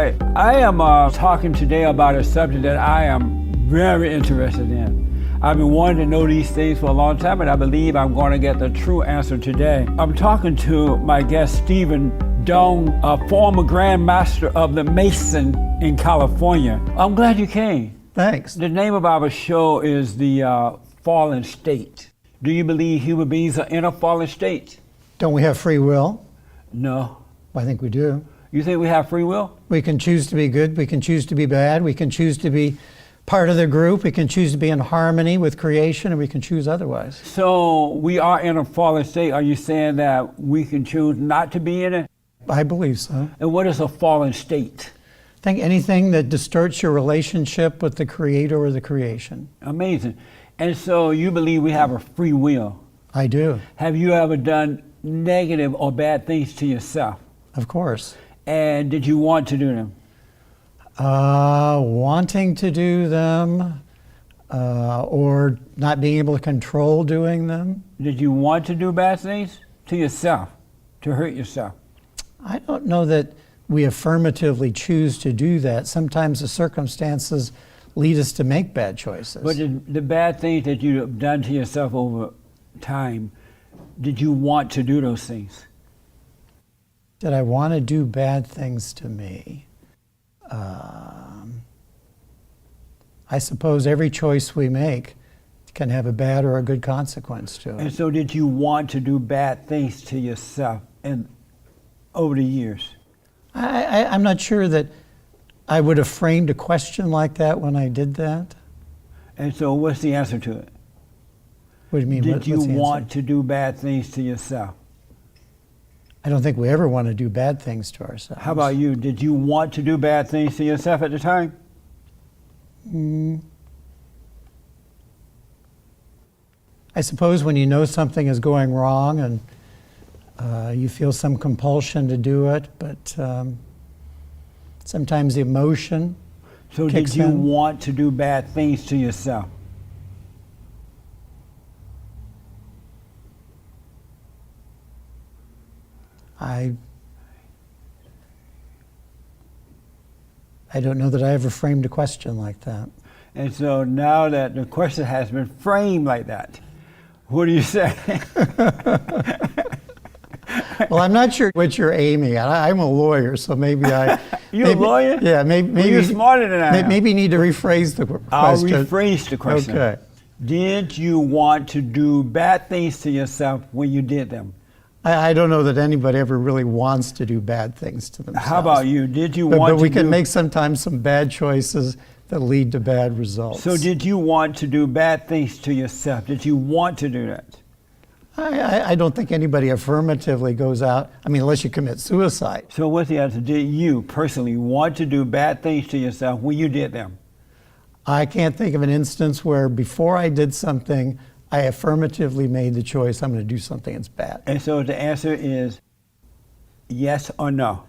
I am talking today about a subject that I am very interested in. I've been wanting to know these things for a long time, and I believe I'm going to get the true answer today. I'm talking to my guest, Stephen Dong, a former Grand Master of the Mason in California. I'm glad you came. Thanks. The name of our show is The Fallen State. Do you believe human beings are in a fallen state? Don't we have free will? No. I think we do. You think we have free will? We can choose to be good, we can choose to be bad, we can choose to be part of the group, we can choose to be in harmony with creation, and we can choose otherwise. So we are in a fallen state. Are you saying that we can choose not to be in it? I believe so. And what is a fallen state? I think anything that distorts your relationship with the Creator or the creation. Amazing. And so you believe we have a free will? I do. Have you ever done negative or bad things to yourself? Of course. And did you want to do them? Wanting to do them, or not being able to control doing them. Did you want to do bad things to yourself, to hurt yourself? I don't know that we affirmatively choose to do that. Sometimes the circumstances lead us to make bad choices. But the bad things that you have done to yourself over time, did you want to do those things? Did I want to do bad things to me? I suppose every choice we make can have a bad or a good consequence to it. And so did you want to do bad things to yourself over the years? I'm not sure that I would have framed a question like that when I did that. And so what's the answer to it? What do you mean? Did you what's the want answer? to do bad things to yourself? I don't think we ever want to do bad things to ourselves. How about you? Did you want to do bad things to yourself at the time? I suppose when you know something is going wrong and you feel some compulsion to do it, but sometimes the emotion So kicks did you in. want to do bad things to yourself? I don't know that I ever framed a question like that. And so now that the question has been framed like that, what do you say? Well, I'm not sure what you're aiming at. I'm a lawyer, so maybe I... You're a lawyer? Yeah, maybe... Well, you're smarter than I am. Maybe you need to rephrase the question. I'll rephrase the question. Okay. Did you want to do bad things to yourself when you did them? I don't know that anybody ever really wants to do bad things to themselves. How about you? Did you But want to we can do... make sometimes some bad choices that lead to bad results. So did you want to do bad things to yourself? Did you want to do that? I don't think anybody affirmatively goes out, I mean, unless you commit suicide. So what's the answer? Did you personally want to do bad things to yourself when you did them? I can't think of an instance where before I did something, I affirmatively made the choice, I'm going to do something that's bad. And so the answer is yes or no?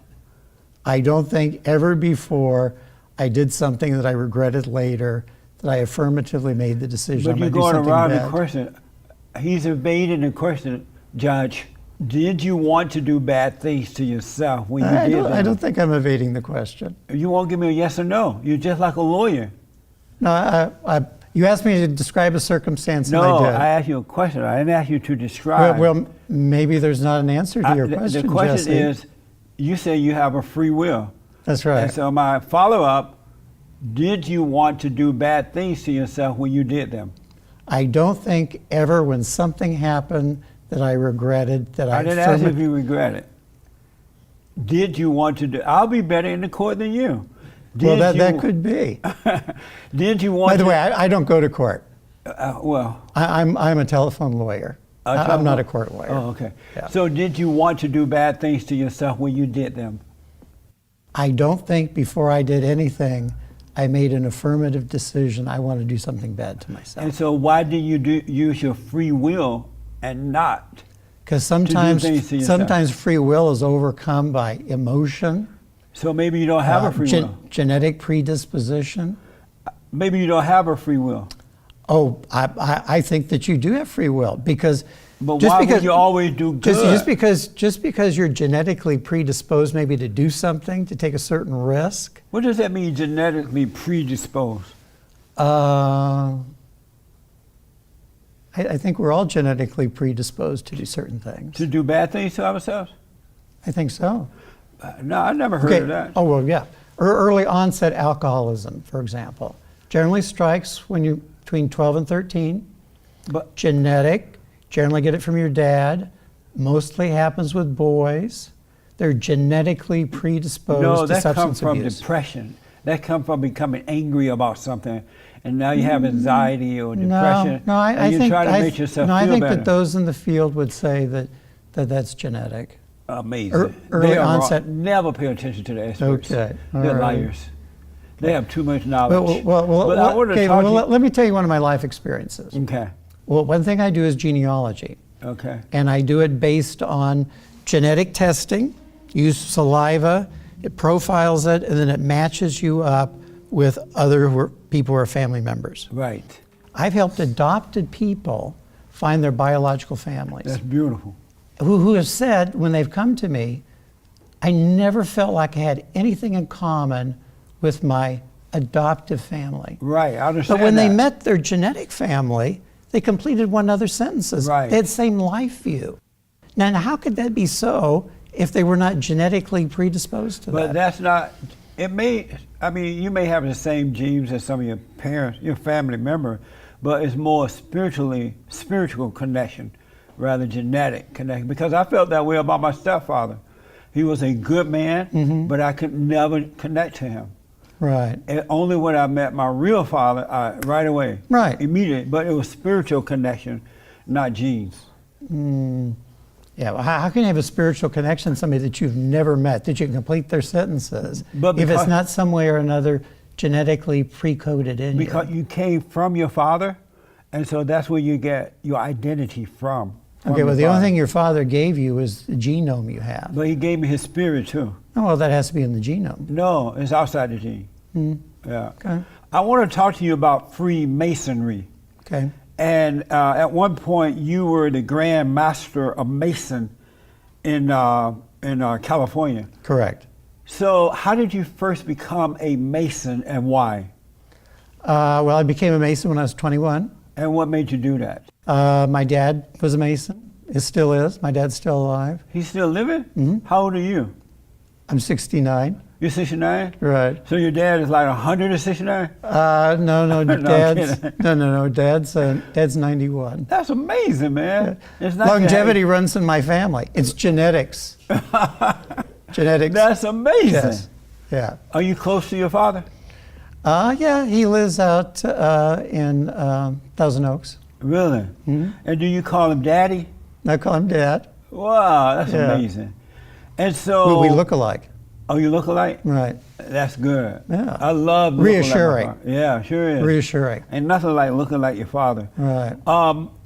I don't think ever before I did something that I regretted later that I affirmatively made the decision But I'm you're going to do going something around bad. the question. He's evading the question, Judge. Did you want to do bad things to yourself when you did them? I don't think I'm evading the question. You won't give me a yes or no. You're just like a lawyer. No, you asked me to describe a circumstance, and No, I did. I asked you a question. I didn't ask you to describe. Well, maybe there's not an answer to your The question, question Jesse. is, you say you have a free will. That's right. And so my follow-up, did you want to do bad things to yourself when you did them? I don't think ever when something happened that I regretted that I didn't ask you if you regret it. Did you want to do? I'll be better in the court than you. Well, that could be. Did you want By the to? way, I don't go to court. Well, I'm a telephone lawyer. I'm not a court lawyer. Oh, okay. Yeah. So did you want to do bad things to yourself when you did them? I don't think before I did anything, I made an affirmative decision I want to do something bad to myself. And so why did you use your free will and not? Because things to yourself. sometimes free will is overcome by emotion. So maybe you don't have a free will. Genetic predisposition. Maybe you don't have a free will. Oh, I think that you do have free will because. But why would you always do good? Just because you're genetically predisposed maybe to do something, to take a certain risk. What does that mean, genetically predisposed? I think we're all genetically predisposed to do certain things. To do bad things to ourselves? I think so. No, I never heard of that. Oh, well, yeah. Early onset alcoholism, for example, generally strikes when you're between 12 and 13. But genetic, generally get it from your dad, mostly happens with boys. They're genetically predisposed to substance abuse. No, that comes from depression. That comes from becoming angry about something, and now you have anxiety or depression. I think better. that those in the field would say that that's genetic. Amazing. Early onset. Never pay attention to the experts. Okay. They're liars. They have too much knowledge. Let me tell you one of my life experiences. Okay. Well, one thing I do is genealogy. Okay. And I do it based on genetic testing, use saliva, it profiles it, and then it matches you up with other people who are family members. Right. I've helped adopted people find their biological families. That's beautiful. Who have said, when they've come to me, I never felt like I had anything in common with my adoptive family. Right, I understand. But when they met their genetic family, they completed one another's sentences. Right. They had the same life view. Now, how could that be so if they were not genetically predisposed to that? But that's not, you may have the same genes as some of your parents, your family member, but it's more spiritual connection rather genetic connection. Because I felt that way about my stepfather. He was a good man, but I could never connect to him. Right. And only when I met my real father, right away. Right. Immediately. But it was spiritual connection, not genes. Yeah, well, how can you have a spiritual connection to somebody that you've never met, that you can complete their sentences, if it's not some way or another genetically pre-coded in you? Because you came from your father, and so that's where you get your identity from. Okay, well, the only thing your father gave you is the genome you have. But he gave me his spirit, too. Oh, well, that has to be in the genome. No, it's outside the gene. Yeah. Okay. I want to talk to you about Freemasonry. Okay. And at one point, you were the Grand Master of Mason in California. Correct. So how did you first become a Mason and why? Well, I became a Mason when I was 21. And what made you do that? My dad was a Mason. It still is. My dad's still alive. He's still living? How old are you? I'm 69. You're 69? Right. So your dad is like 169? No, Dad's 91. That's amazing, man. Yeah. Longevity runs in my family. It's genetics. Genetics. That's amazing. Yes. Yeah. Are you close to your father? Yeah, he lives out in Thousand Oaks. Really? And do you call him Daddy? I call him Dad. Wow, that's amazing. And so we look alike. Oh, you look alike? Right. That's good. Yeah. I love reassuring. Like yeah, sure is. Reassuring. And nothing like looking like your father. Right.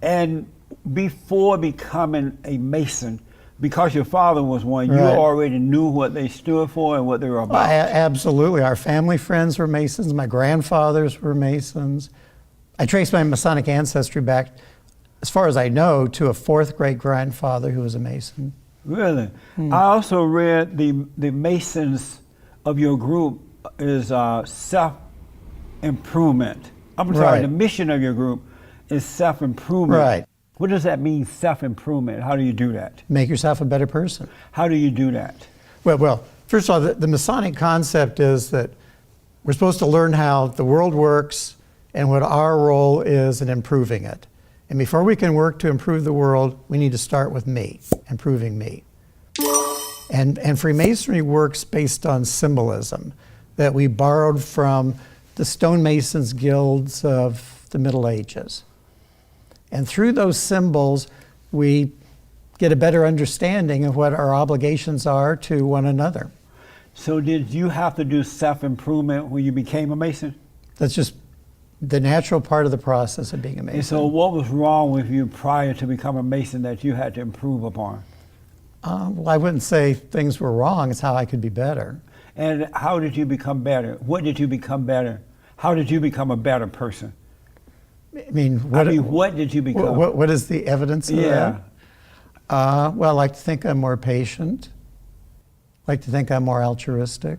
And before becoming a Mason, because your father was one, you already knew what they stood for and what they were about. Absolutely. Our family friends were Masons. My grandfathers were Masons. I trace my Masonic ancestry back, as far as I know, to a fourth great grandfather who was a Mason. Really? I also read the Masons of your group is self-improvement. I'm sorry, the mission of your group is self-improvement. Right. What does that mean, self-improvement? How do you do that? Make yourself a better person. How do you do that? Well, first of all, the Masonic concept is that we're supposed to learn how the world works and what our role is in improving it. And before we can work to improve the world, we need to start with me, improving me. And Freemasonry works based on symbolism that we borrowed from the stonemasons guilds of the Middle Ages. And through those symbols, we get a better understanding of what our obligations are to one another. So did you have to do self-improvement when you became a Mason? That's just the natural part of the process of being a Mason. And so what was wrong with you prior to becoming a Mason that you had to improve upon? Well, I wouldn't say things were wrong. It's how I could be better. And how did you become better? What did you become better? How did you become a better person? I mean, what did you become? What is the evidence of Yeah. that? Well, I like to think I'm more patient. I like to think I'm more altruistic,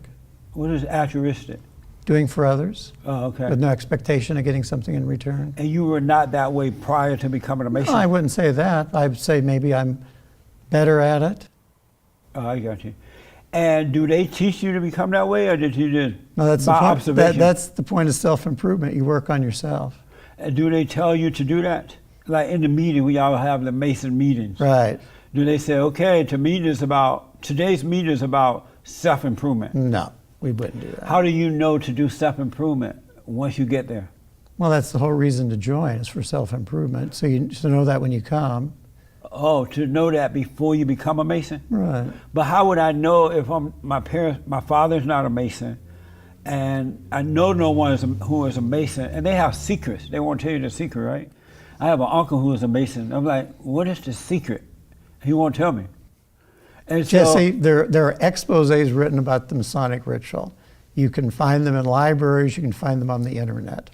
What is altruistic? doing for others Oh, okay. with no expectation of getting something in return. And you were not that way prior to becoming a Mason? No, I wouldn't say that. I'd say maybe I'm better at it. Oh, I got you. And do they teach you to become that way, or did you just No, that's the by point. observation? That's the point of self-improvement. You work on yourself. And do they tell you to do that? Like in the meeting, we all have the Mason meetings. Right. Do they say, okay, today's meeting is about self-improvement? No, we wouldn't do that. How do you know to do self-improvement once you get there? Well, that's the whole reason to join, is for self-improvement. So you to know that when you come. Oh, to know that before you become a Mason? Right. But how would I know if my father's not a Mason, and I know no one who is a Mason, and they have secrets. They won't tell you the secret, right? I have an uncle who is a Mason. I'm like, what is the secret? He won't tell me. And so, Jesse, there are exposés written about the Masonic ritual. You can find them in libraries. You can find them on the internet.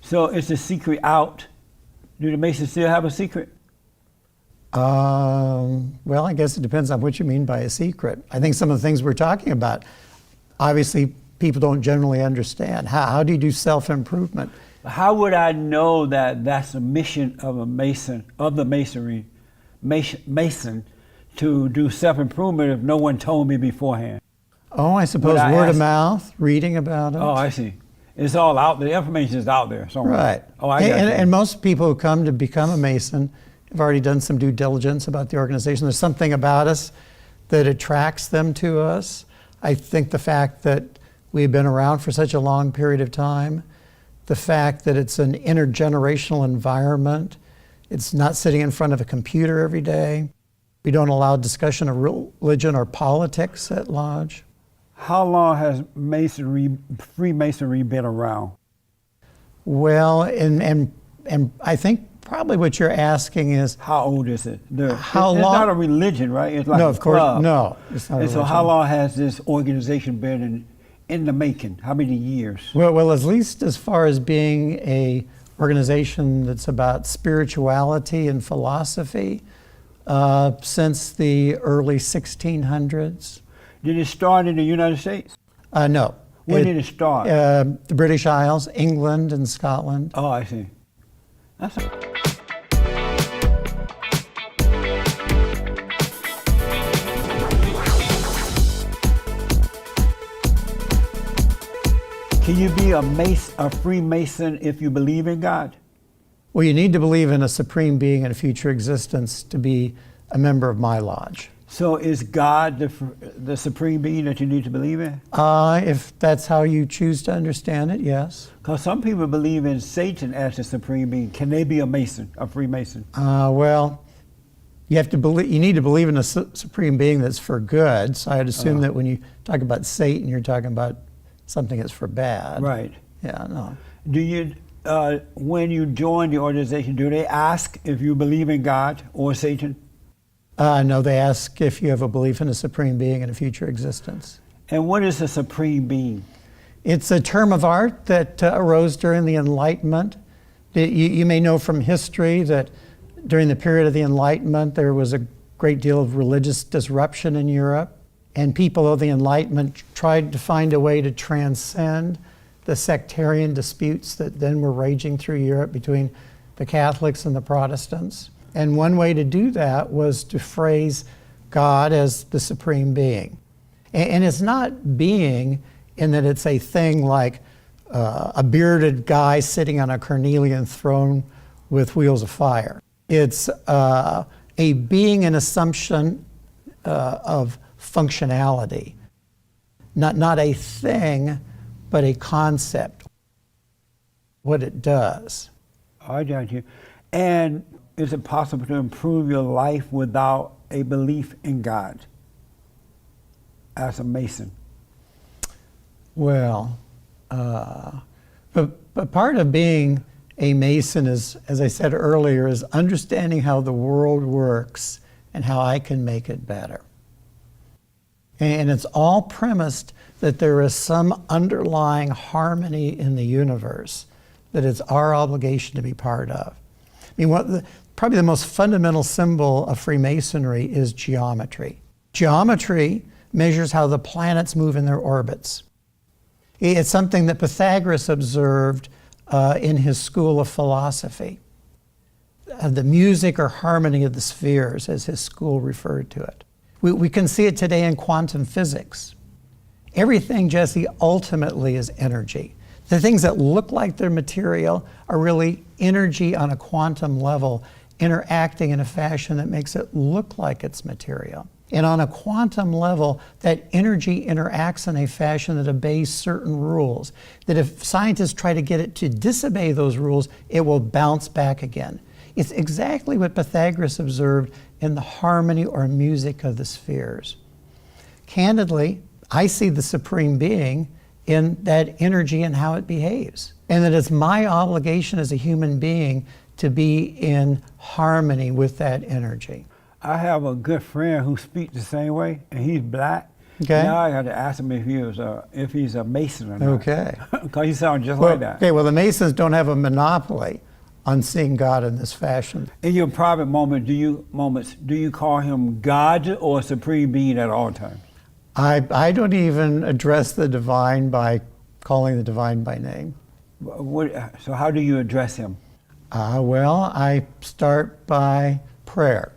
so is the secret out? Do the Masons still have a secret? Well, I guess it depends on what you mean by a secret. I think some of the things we're talking about, obviously, people don't generally understand. How do you do self-improvement? How would I know that that's the mission of a Mason, of the Masonry, Mason, to do self-improvement if no one told me beforehand? Oh, I suppose Would I word of ask- mouth, reading about it. Oh, I see. It's all out there. The information is out there somewhere. Right. Oh, I got you. And most people who come to become a Mason have already done some due diligence about the organization. There's something about us that attracts them to us. I think the fact that we've been around for such a long period of time, the fact that it's an intergenerational environment, it's not sitting in front of a computer every day. We don't allow discussion of religion or politics at lodge. How long has Freemasonry been around? Well, and I think probably what you're asking is, How old is it? How it's long- not a religion, right? It's like no, a of course, club. no, it's not a And so religion. how long has this organization been in the making? How many years? Well, at least as far as being a organization that's about spirituality and philosophy, since the early 1600s. Did it start in the United States? No. When did it start? The British Isles, England and Scotland. Oh, I see. Can you be a Freemason if you believe in God? Well, you need to believe in a supreme being and a future existence to be a member of my lodge. So is God the supreme being that you need to believe in? If that's how you choose to understand it, yes. Because some people believe in Satan as the supreme being. Can they be a Mason, a Freemason? Well, you have to believe. You need to believe in a supreme being that's for good. So I'd assume that when you talk about Satan, you're talking about something that's for bad. Right. Yeah. No. Do you, when you join the organization, do they ask if you believe in God or Satan? No. They ask if you have a belief in a supreme being and a future existence. And what is a supreme being? It's a term of art that arose during the Enlightenment. You may know from history that during the period of the Enlightenment, there was a great deal of religious disruption in Europe, and people of the Enlightenment tried to find a way to transcend the sectarian disputes that then were raging through Europe between the Catholics and the Protestants. And one way to do that was to phrase God as the supreme being. And it's not being in that it's a thing like a bearded guy sitting on a Cornelian throne with wheels of fire. It's a being and assumption of functionality. Not a thing, but a concept, what it does. I got you. And is it possible to improve your life without a belief in God as a Mason? Well, but part of being a Mason is, as I said earlier, is understanding how the world works and how I can make it better. And it's all premised that there is some underlying harmony in the universe. that it's our obligation to be part of. I mean, probably the most fundamental symbol of Freemasonry is geometry. Geometry measures how the planets move in their orbits. It's something that Pythagoras observed in his school of philosophy. The music or harmony of the spheres, as his school referred to it. We can see it today in quantum physics. Everything, Jesse, ultimately is energy. The things that look like they're material are really energy on a quantum level, interacting in a fashion that makes it look like it's material. And on a quantum level, that energy interacts in a fashion that obeys certain rules, that if scientists try to get it to disobey those rules, it will bounce back again. It's exactly what Pythagoras observed in the harmony or music of the spheres. Candidly, I see the Supreme Being in that energy and how it behaves. And that it's my obligation as a human being to be in harmony with that energy. I have a good friend who speaks the same way, and he's black. Okay. Now I got to ask him if he's a Mason or not. Okay. Because he sounds just like that. Okay, well, the Masons don't have a monopoly on seeing God in this fashion. In your private do you call him God or Supreme Being at all times? I don't even address the divine by calling the divine by name. So how do you address him? Well, I start by prayer.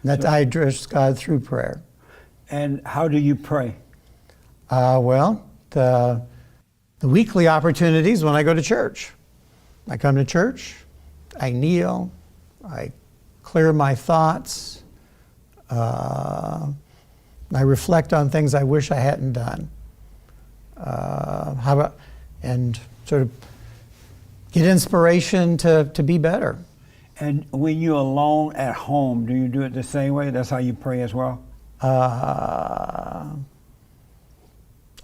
I address God through prayer. And how do you pray? Well, the weekly opportunities when I go to church. I come to church, I kneel, I clear my thoughts, I reflect on things I wish I hadn't done. And sort of get inspiration to be better. And when you're alone at home, do you do it the same way? That's how you pray as well?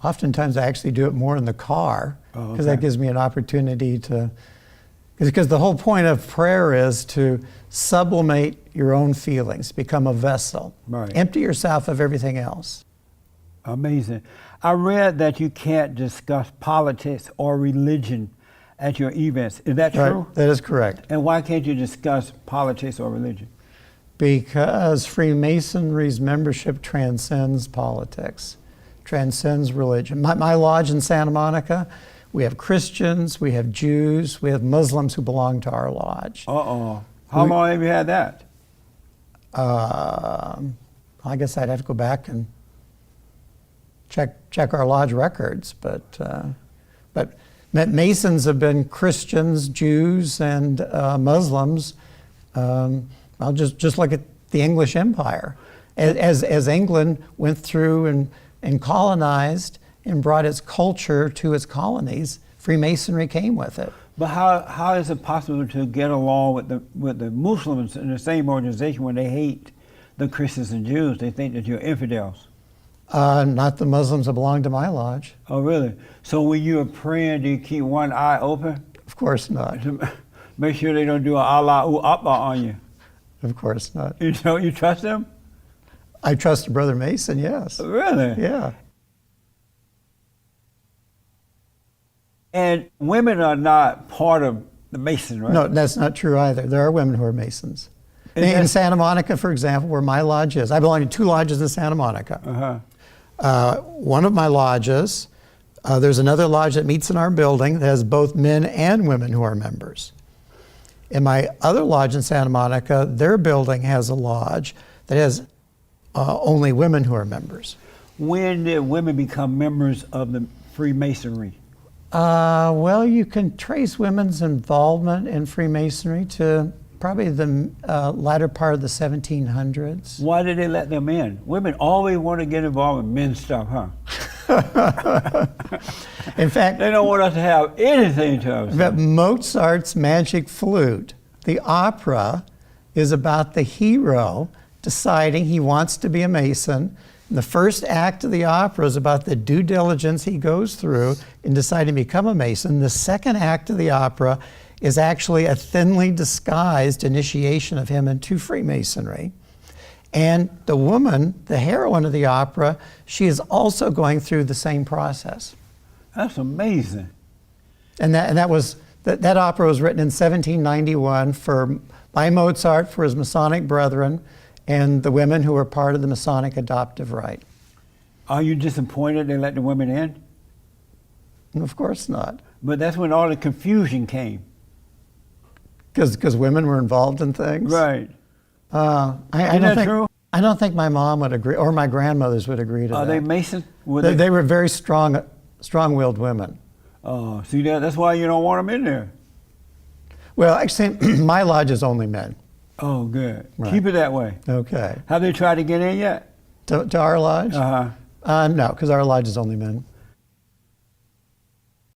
Oftentimes I actually do it more in the car, because that gives me an opportunity to, because the whole point of prayer is to sublimate your own feelings, become a vessel. Right. Empty yourself of everything else. Amazing. I read that you can't discuss politics or religion at your events. Is that true? Right. That is correct. And why can't you discuss politics or religion? Because Freemasonry's membership transcends politics, transcends religion. My lodge in Santa Monica, we have Christians, we have Jews, we have Muslims who belong to our lodge. How long have you had that? I guess I'd have to go back and check our lodge records, but Masons have been Christians, Jews, and Muslims. I'll just look at the English Empire. As England went through and colonized and brought its culture to its colonies, Freemasonry came with it. But how is it possible to get along with the Muslims in the same organization when they hate the Christians and Jews? They think that you're infidels. Not the Muslims that belong to my lodge. Oh, really? So when you're praying, do you keep one eye open? Of course not. Make sure they don't do an Allahu Akbar on you. Of course not. You trust them? I trust Brother Mason, yes. Really? Yeah. And women are not part of the Mason, right? No, that's not true either. There are women who are Masons. In Santa Monica, for example, where my lodge is, I belong to 2 lodges in Santa Monica. One of my lodges, there's another lodge that meets in our building that has both men and women who are members. In my other lodge in Santa Monica, their building has a lodge that has only women who are members. When did women become members of the Freemasonry? Well, you can trace women's involvement in Freemasonry to probably the latter part of the 1700s. Why did they let them in? Women always want to get involved in men's stuff, huh? In fact, they don't want us to have anything to us. But Mozart's Magic Flute, the opera, is about the hero deciding he wants to be a Mason. And the first act of the opera is about the due diligence he goes through in deciding to become a Mason. The second act of the opera is actually a thinly disguised initiation of him into Freemasonry. And the woman, the heroine of the opera, she is also going through the same process. That's amazing. And that opera was written in 1791 by Mozart for his Masonic brethren and the women who were part of the Masonic adoptive rite. Are you disappointed they let the women in? Of course not. But that's when all the confusion came. Because women were involved in things? Right. I don't think my mom would agree, or my grandmothers would agree to that. Are they Masons? They were very strong-willed women. Oh, see that's why you don't want them in there. Well, actually, my lodge is only men. Oh, good. Right. Keep it that way. Okay. Have they tried to get in yet? To our lodge? Uh-huh. No, because our lodge is only men.